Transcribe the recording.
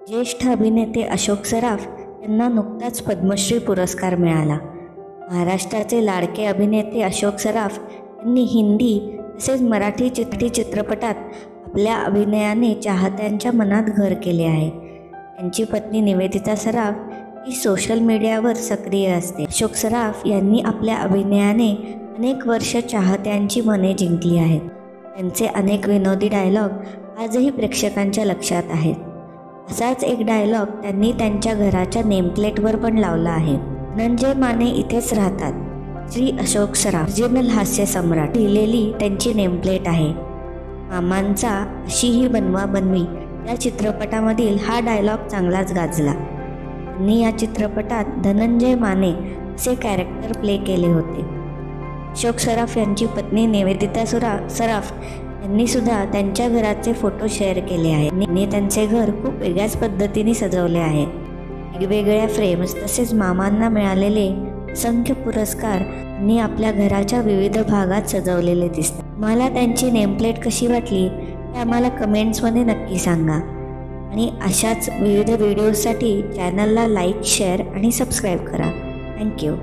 ज्येष्ठ अभिनेते अशोक सराफ यांना नुकताच पद्मश्री पुरस्कार मिळाला। महाराष्ट्राचे लाडके अभिनेते अशोक सराफ यांनी हिंदी तसेच मराठी चित्रपटात आपल्या अभिनयाने चाहत्यांच्या मनात घर केले आहे। त्यांची पत्नी निवेदिता सराफ ही सोशल मीडियावर सक्रिय असते। अशोक सराफ यांनी आपल्या अभिनयाने अनेक वर्ष चाहत्यांची मने जिंकली आहेत। त्यांचे अनेक विनोदी डायलॉग आजही प्रेक्षकांच्या लक्षात आहेत। असाच एक डायलॉग त्यांनी त्यांच्या घराच्या नेमप्लेटवर पण लावला आहे। धनंजय माने इथेच राहतात, श्री अशोक सराफ, ओरिजिनल हास्य सम्राट लिहिलेली त्यांची नेमप्लेट आहे। मामांचा अशी ही बनवा बनवी या चित्रपटामधील हा डायलॉग चांगलाच गाजला। त्यांनी या चित्रपटात धनंजय माने असे कॅरेक्टर प्ले केले होते। अशोक सराफ यांची पत्नी निवेदिता सराफ यांनी सुद्धा त्यांच्या घराचे फोटो शेअर केले आहेत। त्यांनी त्यांचे घर खूप वेगळ्याच पद्धतीने सजवले आहे। वेगवेगळ्या फ्रेम्स तसेच मामांना मिळालेले असंख्य पुरस्कार त्यांनी आपल्या घराच्या विविध भागात सजवलेले दिसतात। मला त्यांची नेमप्लेट कशी वाटली ते आम्हाला कमेंट्समध्ये नक्की सांगा आणि अशाच विविध व्हिडिओसाठी चॅनलला लाईक, शेअर आणि सबस्क्राईब करा। थँक्यू।